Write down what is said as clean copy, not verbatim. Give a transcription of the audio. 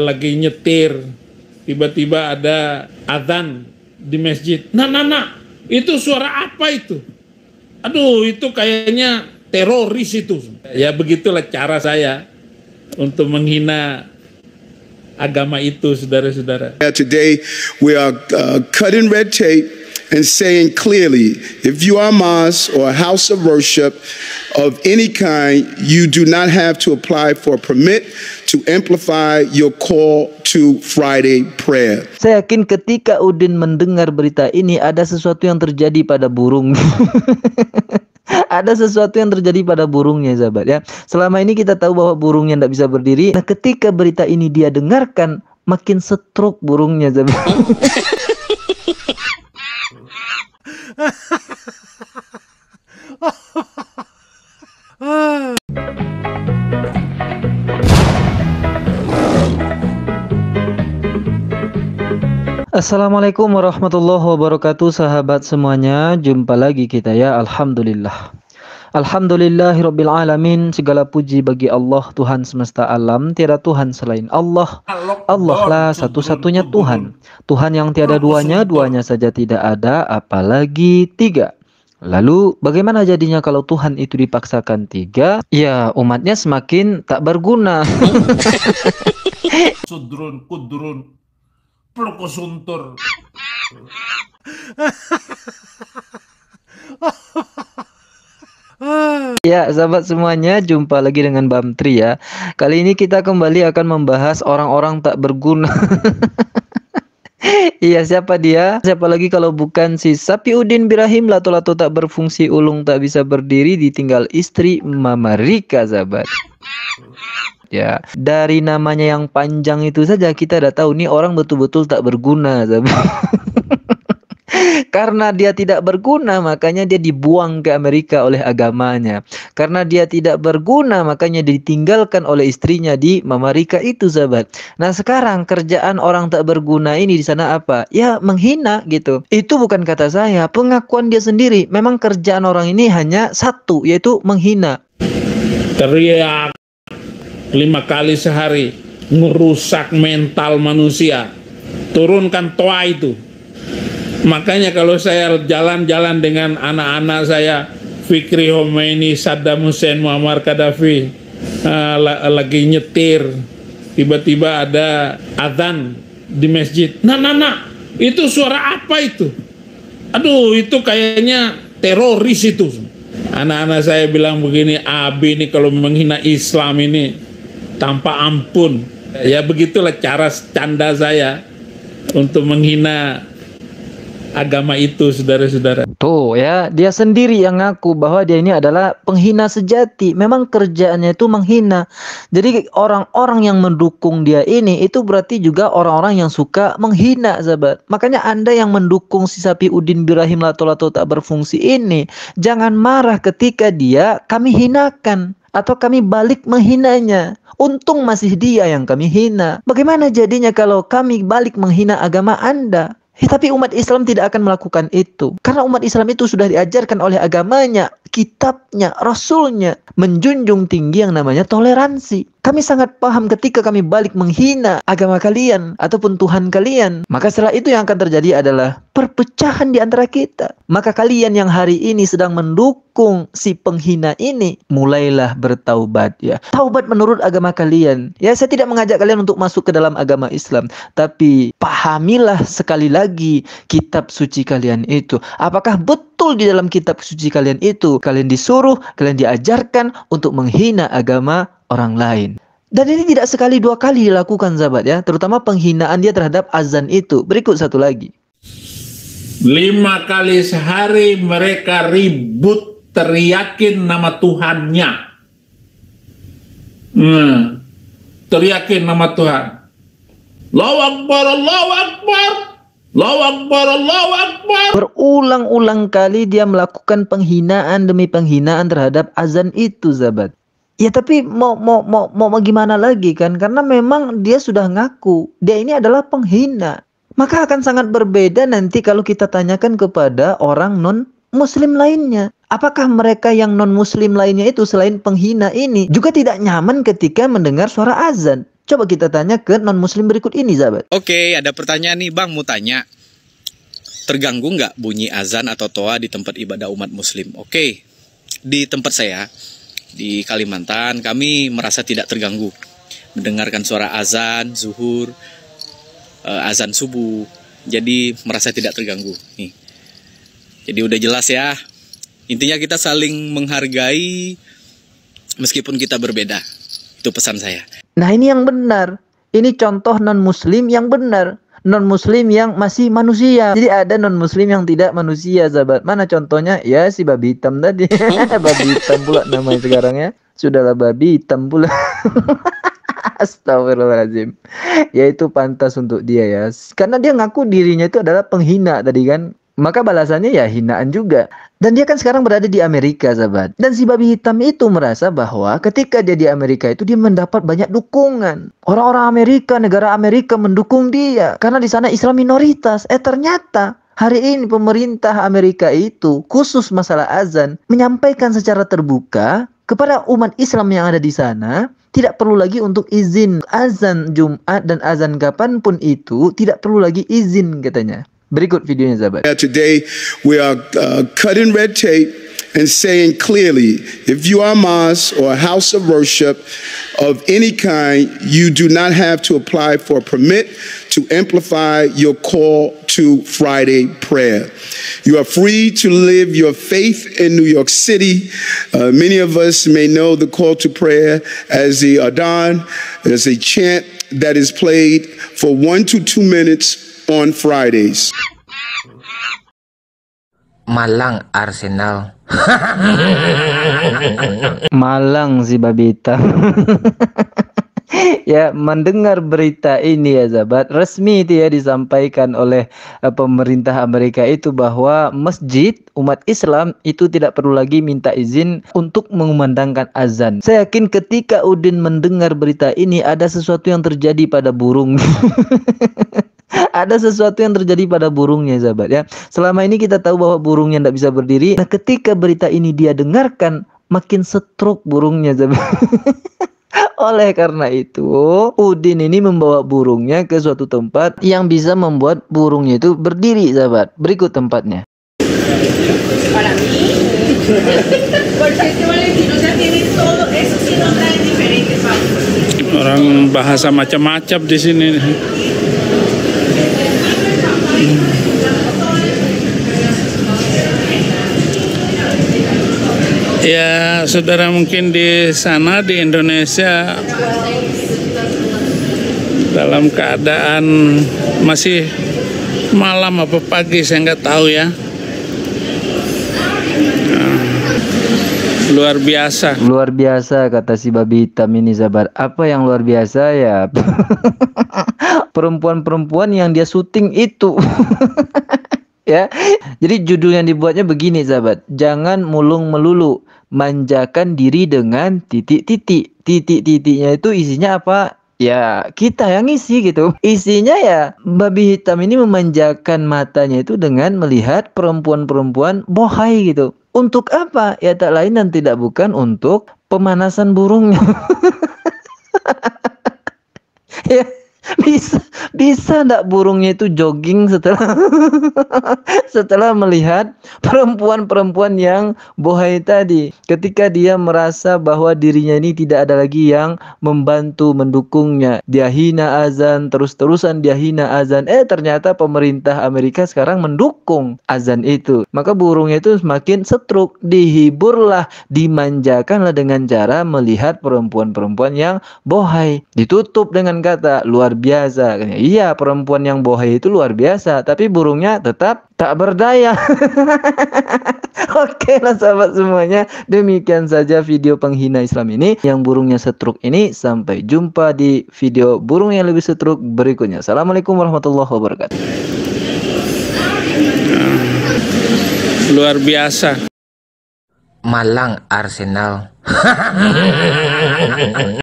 lagi nyetir, tiba-tiba ada azan di masjid. Nah, itu suara apa itu? Aduh, itu kayaknya teroris itu. Ya begitulah cara saya untuk menghina agama itu, saudara-saudara. Today we are cutting red tape and saying clearly, if you are a mosque or a house of worship of any kind, you do not have to apply for a permit to amplify your call to Friday prayer. Saya yakin ketika Udin mendengar berita ini, ada sesuatu yang terjadi pada burung. Ada sesuatu yang terjadi pada burungnya, sahabat ya. Selama ini kita tahu bahwa burungnya tidak bisa berdiri. Nah, ketika berita ini dia dengarkan, makin stroke burungnya, sahabat. Assalamualaikum warahmatullahi wabarakatuh, sahabat semuanya. Jumpa lagi kita ya. Alhamdulillah. Alhamdulillahirabbil alamin. Segala puji bagi Allah, Tuhan semesta alam. Tiada Tuhan selain Allah. Allah lah satu-satunya Tuhan. Tuhan yang tiada duanya, duanya saja tidak ada, apalagi tiga. Lalu bagaimana jadinya kalau Tuhan itu dipaksakan tiga? Ya, umatnya semakin tak berguna. Sudrun, kudrun, perkusuntur. Ya, sahabat semuanya, jumpa lagi dengan Bam Tri ya. Kali ini kita kembali akan membahas orang-orang tak berguna. Iya, siapa dia? Siapa lagi kalau bukan si Sapiudin Birahim, lato-lato tak berfungsi, ulung tak bisa berdiri, ditinggal istri Mama Rika, sahabat. Ya, dari namanya yang panjang itu saja kita udah tahu nih orang betul-betul tak berguna, sahabat. Karena dia tidak berguna, makanya dia dibuang ke Amerika oleh agamanya. Karena dia tidak berguna, makanya ditinggalkan oleh istrinya di Mama Rika itu, sahabat. Nah, sekarang kerjaan orang tak berguna ini di sana apa? Ya, menghina gitu. Itu bukan kata saya, pengakuan dia sendiri. Memang kerjaan orang ini hanya satu, yaitu menghina. Teriak 5 kali sehari, merusak mental manusia. Turunkan toa itu. Makanya kalau saya jalan-jalan dengan anak-anak saya, Fikri Homeini, Saddam Hussein, Muammar Gaddafi, lagi nyetir, tiba-tiba ada azan di masjid. Nah, itu suara apa itu? Aduh, itu kayaknya teroris itu. Anak-anak saya bilang begini, Abi ini kalau menghina Islam ini tanpa ampun. Ya begitulah cara canda saya untuk menghina agama itu, saudara-saudara. Tuh ya, dia sendiri yang ngaku bahwa dia ini adalah penghina sejati. Memang kerjaannya itu menghina. Jadi orang-orang yang mendukung dia ini itu berarti juga orang-orang yang suka menghina, sahabat. Makanya Anda yang mendukung si Sapiudin Birahim lato-lato tak berfungsi ini, jangan marah ketika dia kami hinakan atau kami balik menghinanya. Untung masih dia yang kami hina. Bagaimana jadinya kalau kami balik menghina agama Anda? Tapi umat Islam tidak akan melakukan itu. Karena umat Islam itu sudah diajarkan oleh agamanya, kitabnya, rasulnya, menjunjung tinggi yang namanya toleransi. Kami sangat paham ketika kami balik menghina agama kalian ataupun Tuhan kalian, maka setelah itu yang akan terjadi adalah perpecahan di antara kita. Maka kalian yang hari ini sedang mendukung si penghina ini, mulailah bertaubat ya. Taubat menurut agama kalian. Ya, saya tidak mengajak kalian untuk masuk ke dalam agama Islam, tapi pahamilah sekali lagi kitab suci kalian itu. Apakah betul di dalam kitab suci kalian itu kalian disuruh, kalian diajarkan untuk menghina agama orang lain? Dan ini tidak sekali dua kali dilakukan, sahabat ya. Terutama penghinaan dia terhadap azan itu. Berikut satu lagi. 5 kali sehari mereka ribut teriakin nama Tuhannya. Teriakin nama Tuhan. Allahu Akbar, Allahu Akbar. Allahu Akbar, Allahu Akbar. Berulang-ulang kali dia melakukan penghinaan demi penghinaan terhadap azan itu, sahabat. Ya, tapi mau gimana lagi kan? Karena memang dia sudah ngaku dia ini adalah penghina. Maka akan sangat berbeda nanti kalau kita tanyakan kepada orang non-muslim lainnya. Apakah mereka yang non-muslim lainnya itu selain penghina ini juga tidak nyaman ketika mendengar suara azan? Coba kita tanya ke non-muslim berikut ini, sahabat. Oke, ada pertanyaan nih Bang, mau tanya. Terganggu nggak bunyi azan atau toa di tempat ibadah umat muslim? Oke, di tempat saya, di Kalimantan, kami merasa tidak terganggu. Mendengarkan suara azan, zuhur, azan subuh. Jadi merasa tidak terganggu. Nih. Jadi udah jelas ya. Intinya kita saling menghargai meskipun kita berbeda. Itu pesan saya. Nah, ini yang benar. Ini contoh non-muslim yang benar. Non-muslim yang masih manusia. Jadi ada non-muslim yang tidak manusia, sahabat. Mana contohnya? Ya, si babi hitam tadi. Babi hitam pula namanya sekarang ya. Sudahlah babi hitam pula. Astagfirullahaladzim. Ya, itu pantas untuk dia ya. Karena dia ngaku dirinya itu adalah penghina tadi kan. Maka balasannya ya hinaan juga. Dan dia kan sekarang berada di Amerika, sahabat. Dan si babi hitam itu merasa bahwa ketika dia di Amerika itu dia mendapat banyak dukungan. Orang-orang Amerika, negara Amerika mendukung dia. Karena di sana Islam minoritas. Ternyata hari ini pemerintah Amerika itu khusus masalah azan menyampaikan secara terbuka kepada umat Islam yang ada di sana. Tidak perlu lagi untuk izin azan Jumat dan azan kapanpun itu. Tidak perlu lagi izin katanya. Berikut videonya, sahabat. Today, we are cutting red tape and saying clearly, if you are a mosque or a house of worship of any kind, you do not have to apply for a permit to amplify your call to Friday prayer. You are free to live your faith in New York City. Many of us may know the call to prayer as the Adhan, as a chant that is played for 1 to 2 minutes on Fridays. Malang Arsenal. Malang si babi hitam. Ya, mendengar berita ini ya sahabat, resmi itu ya disampaikan oleh pemerintah Amerika itu bahwa masjid umat Islam itu tidak perlu lagi minta izin untuk mengumandangkan azan. Saya yakin ketika Udin mendengar berita ini ada sesuatu yang terjadi pada burung. Ada sesuatu yang terjadi pada burungnya, sahabat ya. Selama ini kita tahu bahwa burungnya tidak bisa berdiri. Nah, ketika berita ini dia dengarkan, makin stroke burungnya, sahabat. Oleh karena itu, Udin ini membawa burungnya ke suatu tempat yang bisa membuat burungnya itu berdiri, sahabat. Berikut tempatnya. Orang bahasa macam-macam di sini. Ya, saudara, mungkin di sana di Indonesia dalam keadaan masih malam apa pagi, saya nggak tahu ya. Nah, luar biasa. Luar biasa kata si babi hitam ini, sahabat. Apa yang luar biasa ya? Perempuan-perempuan yang dia syuting itu. Ya, jadi judul yang dibuatnya begini, sahabat. Jangan mulung melulu, manjakan diri dengan titik-titik. Titik-titiknya itu isinya apa? Ya, kita yang isi gitu. Isinya ya, babi hitam ini memanjakan matanya itu dengan melihat perempuan-perempuan bohai gitu. Untuk apa? Ya, tak lain dan tidak bukan untuk pemanasan burungnya. Ya. Bisa ndak burungnya itu jogging setelah melihat perempuan-perempuan yang bohai tadi, ketika dia merasa bahwa dirinya ini tidak ada lagi yang membantu mendukungnya. Dia hina azan, terus-terusan dia hina azan. Ternyata pemerintah Amerika sekarang mendukung azan itu. Maka burungnya itu semakin setruk, dihiburlah, dimanjakanlah dengan cara melihat perempuan-perempuan yang bohai. Ditutup dengan kata luar biasa. Iya, perempuan yang bohai itu luar biasa, tapi burungnya tetap tak berdaya. Oke lah sahabat semuanya, demikian saja video penghina Islam ini yang burungnya setruk ini. Sampai jumpa di video burung yang lebih setruk berikutnya. Assalamualaikum warahmatullahi wabarakatuh. Luar biasa. Malang Arsenal.